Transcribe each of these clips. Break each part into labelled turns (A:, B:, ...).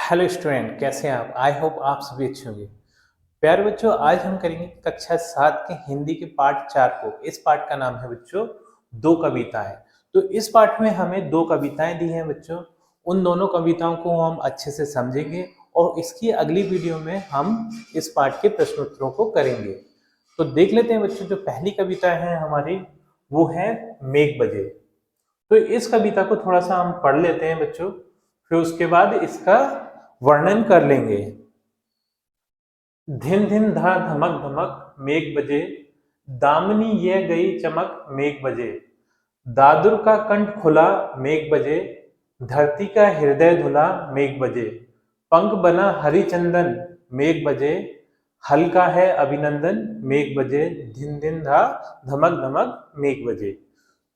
A: Hello student, कैसे हैं आप? आई होप आप सभी अच्छे होंगे। प्यारे बच्चों, आज हम करेंगे कक्षा 7 के हिंदी के पाठ 4 को। इस पाठ का नाम है बच्चों दो कविताएं। तो इस पाठ में हमें दो कविताएं दी हैं बच्चों। उन दोनों कविताओं को हम अच्छे से समझेंगे और इसकी अगली वीडियो में हम इस पाठ के प्रश्नोत्तरों को करेंगे। तो देख लेते हैं बच्चों, जो पहली कविता है हमारी वो है मेघ बजे। तो इस कविता को थोड़ा सा हम पढ़ लेते हैं बच्चों, फिर उसके बाद इसका वर्णन कर लेंगे। धिन धिन धा धमक धमक मेघ बजे, दामिनी ये गई चमक मेघ बजे। दादुर का कंठ खुला मेघ बजे, धरती का हृदय धुला मेघ बजे। पंख बना हरिचंदन मेघ बजे, हल्का है अभिनंदन मेघ बजे। धिन धिन धा धमक धमक मेघ बजे।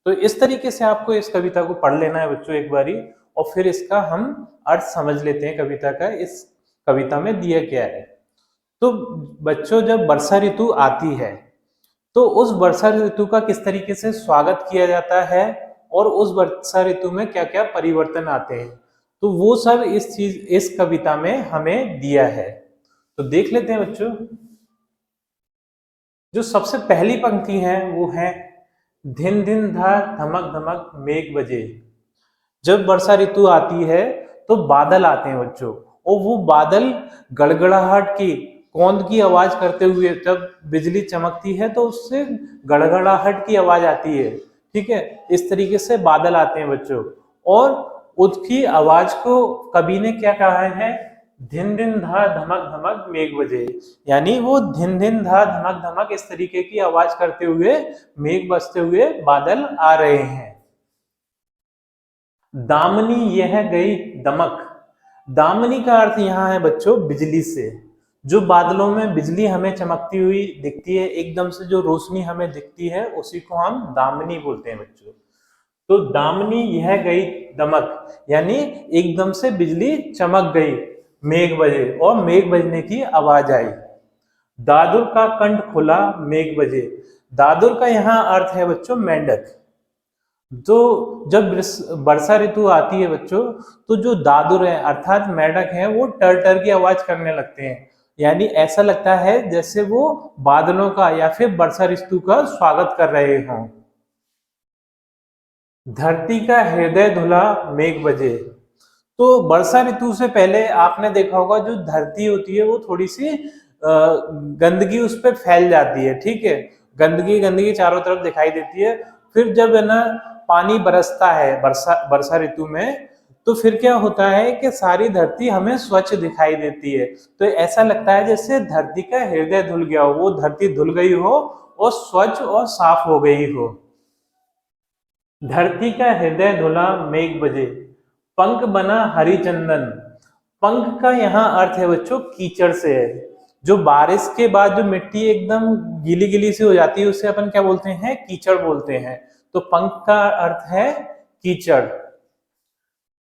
A: तो इस तरीके से आपको इस कविता को पढ़ लेना है बच्चों एक बारी, और फिर इसका हम अर्थ समझ लेते हैं कविता का। इस कविता में दिया क्या है। तो बच्चों, जब वर्षा ऋतु आती है तो उस वर्षा ऋतु का किस तरीके से स्वागत किया जाता है और उस वर्षा ऋतु में क्या क्या परिवर्तन आते हैं, तो वो सब इस कविता में हमें दिया है। तो देख लेते हैं बच्चों। जो सबसे पहली पंक्ति है वो है धिन धिन धा धमक धमक मेघ बजे। जब वर्षा ऋतु आती है तो बादल आते हैं बच्चों, और वो बादल गड़गड़ाहट की कौंद की आवाज करते हुए, जब बिजली चमकती है तो उससे गड़गड़ाहट की आवाज आती है। ठीक है, इस तरीके से बादल आते हैं बच्चों, और उसकी आवाज को कवि ने क्या कहा है, धिन धिन धा धमक धमक मेघ बजे। यानी वो धिन धिन धा धमक धमक इस तरीके की आवाज करते हुए मेघ बजते हुए बादल आ रहे हैं। दामिनी यह गई दमक। दामिनी का अर्थ यहाँ है बच्चों बिजली से। जो बादलों में बिजली हमें चमकती हुई दिखती है, एकदम से जो रोशनी हमें दिखती है, उसी को हम दामिनी बोलते हैं बच्चों। तो दामिनी यह गई दमक, यानी एकदम से बिजली चमक गई मेघ बजे और मेघ बजने की आवाज आई। दादुर का कंठ खुला मेघ बजे। दादुर का यहाँ अर्थ है बच्चों मेंढक। तो जब वर्षा ऋतु आती है बच्चों, तो जो दादुर है अर्थात मेंढक है, वो टर टर की आवाज करने लगते हैं। यानी ऐसा लगता है जैसे वो बादलों का या फिर वर्षा ऋतु का स्वागत कर रहे हों। धरती का हृदय धुला मेघ बजे। तो वर्षा ऋतु से पहले आपने देखा होगा, जो धरती होती है वो थोड़ी सी गंदगी उस पर फैल जाती है। ठीक है, गंदगी गंदगी चारों तरफ दिखाई देती है। फिर जब है ना पानी बरसता है वर्षा वर्षा ऋतु में, तो फिर क्या होता है कि सारी धरती हमें स्वच्छ दिखाई देती है। तो ऐसा लगता है जैसे धरती का हृदय धुल गया हो, वो धरती धुल गई हो और स्वच्छ और साफ हो गई हो। धरती का हृदय धुला मेघ बजे, पंख बना हरिचंदन। पंख का यहाँ अर्थ है बच्चों कीचड़ से है। जो बारिश के बाद जो मिट्टी एकदम गीली गीली सी हो जाती है, उसे अपन क्या बोलते हैं, कीचड़ बोलते हैं। तो पंख का अर्थ है कीचड़।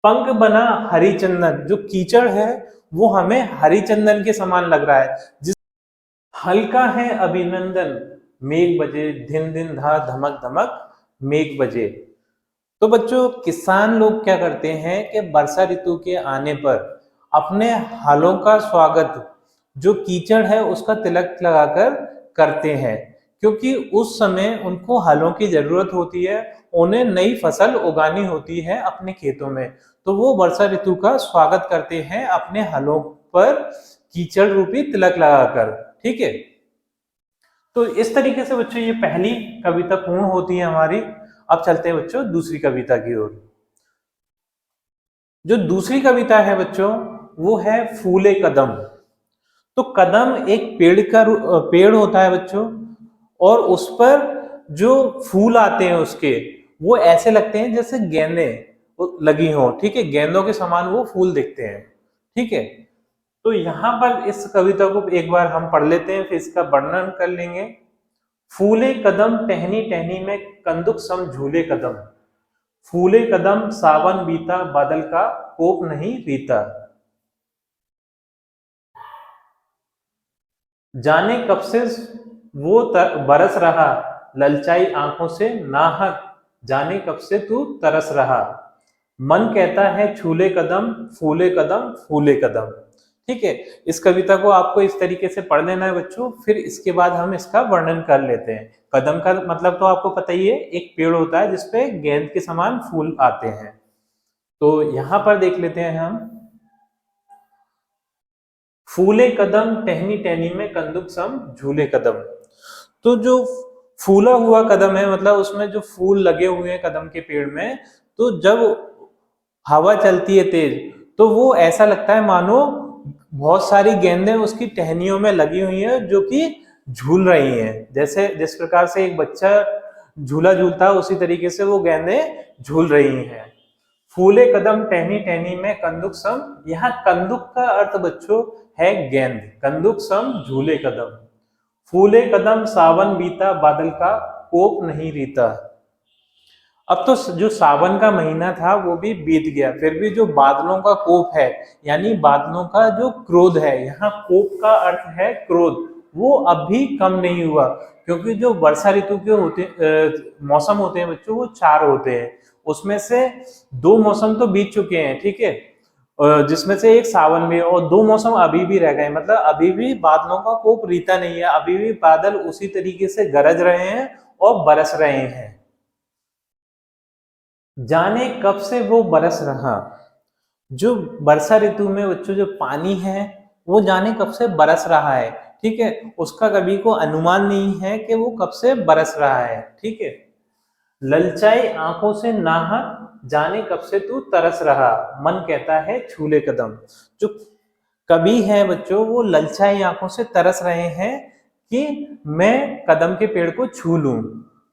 A: पंख बना हरिचंदन, जो कीचड़ है वो हमें हरिचंदन के समान लग रहा है। जिस हल्का है अभिनंदन मेघ बजे, धिन धिन धा धमक धमक मेघ बजे। तो बच्चों, किसान लोग क्या करते हैं कि वर्षा ऋतु के आने पर अपने हलों का स्वागत जो कीचड़ है उसका तिलक लगाकर करते हैं, क्योंकि उस समय उनको हलों की जरूरत होती है। उन्हें नई फसल उगानी होती है अपने खेतों में, तो वो वर्षा ऋतु का स्वागत करते हैं अपने हलों पर कीचड़ रूपी तिलक लगाकर। ठीक है, तो इस तरीके से बच्चों ये पहली कविता पूर्ण होती है हमारी। अब चलते हैं बच्चों दूसरी कविता की ओर। जो दूसरी कविता है बच्चों वो है फूले कदम। तो कदम एक पेड़ होता है बच्चों, और उस पर जो फूल आते हैं उसके, वो ऐसे लगते हैं जैसे गेंदें लगी हो। ठीक है, गेंदों के समान वो फूल दिखते हैं। ठीक है, तो यहाँ पर इस कविता को एक बार हम पढ़ लेते हैं, फिर इसका वर्णन कर लेंगे। फूले कदम टहनी टहनी में कंदुक सम झूले कदम। फूले कदम सावन बीता, बादल का कोप नहीं बीता। जाने कब से वो बरस रहा, ललचाई आंखों से नाहक। जाने कब से तू तरस रहा। मन कहता है छूले कदम, फूले कदम, फूले कदम। ठीक है, इस कविता को आपको इस तरीके से पढ़ लेना है बच्चों, फिर इसके बाद हम इसका वर्णन कर लेते हैं। कदम का मतलब तो आपको पता ही है, एक पेड़ होता है जिसपे गेंद के समान फूल आते हैं। तो यहां पर देख लेते हैं हम, फूले कदम टहनी टहनी में कंदुक सम झूले कदम। तो जो फूला हुआ कदम है, मतलब उसमें जो फूल लगे हुए हैं कदम के पेड़ में, तो जब हवा चलती है तेज, तो वो ऐसा लगता है मानो बहुत सारी गेंदें उसकी टहनियों में लगी हुई हैं जो कि झूल रही हैं। जैसे जिस प्रकार से एक बच्चा झूला झूलता है, उसी तरीके से वो गेंदें झूल रही हैं। फूले कदम टहनी टहनी में कंदुक सम, यहाँ कंदुक का अर्थ बच्चों है गेंद। कंदुक सम झूले कदम। फूले कदम सावन बीता बादल का कोप नहीं रीता। अब तो जो सावन का महीना था वो भी बीत गया, फिर भी जो बादलों का कोप है, यानी बादलों का जो क्रोध है, यहाँ कोप का अर्थ है क्रोध, वो अब भी कम नहीं हुआ। क्योंकि जो वर्षा ऋतु के मौसम होते हैं बच्चों, वो 4 होते हैं। उसमें से 2 मौसम तो बीत चुके हैं, ठीक है, जिसमें से एक सावन में, और 2 मौसम अभी भी रह गए। मतलब अभी भी बादलों का कोप रीता नहीं है, अभी भी बादल उसी तरीके से गरज रहे हैं और बरस रहे हैं। जाने कब से वो बरस रहा। जो वर्षा ऋतु में बच्चों जो पानी है, वो जाने कब से बरस रहा है, ठीक है, उसका कभी को अनुमान नहीं है कि वो कब से बरस रहा है। ठीक है, ललचाई आंखों से नाहक, जाने कब से तू तरस रहा, मन कहता है छूले कदम। जो कवि है बच्चों, वो ललचाई आंखों से तरस रहे हैं कि मैं कदम के पेड़ को छू लूं,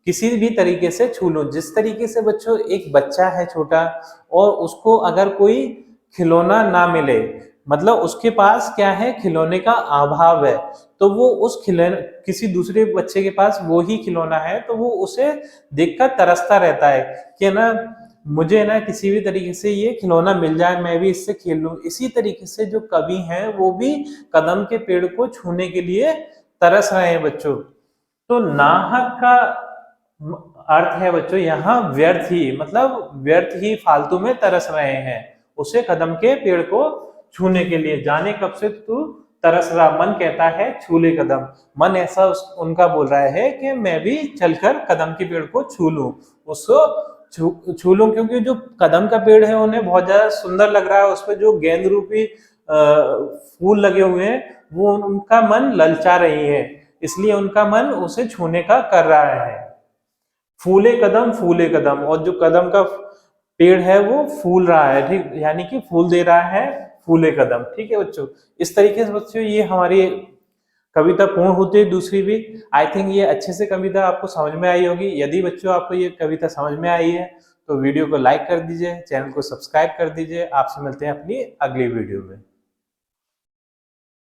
A: किसी भी तरीके से छू लूं। जिस तरीके से बच्चों एक बच्चा है छोटा, और उसको अगर कोई खिलौना ना मिले, मतलब उसके पास क्या है, खिलौने का अभाव है, तो वो उस खिलौने, किसी दूसरे बच्चे के पास वो ही खिलौना है, तो वो उसे देखकर तरसता रहता है कि ना मुझे ना किसी भी तरीके से ये खिलौना मिल जाए, मैं भी इससे खेल लूं। इसी तरीके से जो कवि हैं वो भी कदम के पेड़ को छूने के लिए तरस रहे हैं बच्चों। तो नाहक का अर्थ है बच्चों यहाँ व्यर्थ ही, मतलब व्यर्थ ही, फालतू में तरस रहे हैं उसे कदम के पेड़ को छूने के लिए। जाने कब से तू तरस रहा, मन कहता है छूले कदम। मन ऐसा उनका बोल रहा है कि मैं भी चलकर कदम के पेड़ को छू लूं, उसको छू लूं, क्योंकि जो कदम का पेड़ है उन्हें बहुत ज्यादा सुंदर लग रहा है, उस पर जो गेंद रूपी फूल लगे हुए हैं, वो उनका मन ललचा रही है, इसलिए उनका मन उसे छूने का कर रहा है। फूले कदम, और जो कदम का पेड़ है वो फूल रहा है, ठीक, यानी कि फूल दे रहा है, फूले कदम। ठीक है बच्चों, इस तरीके से बच्चों ये हमारी कविता पूर्ण होती है। दूसरी भी, आई थिंक ये अच्छे से कविता आपको समझ में आई होगी। यदि बच्चों आपको ये कविता समझ में आई है तो वीडियो को लाइक कर दीजिए, चैनल को सब्सक्राइब कर दीजिए। आपसे मिलते हैं अपनी अगली वीडियो में।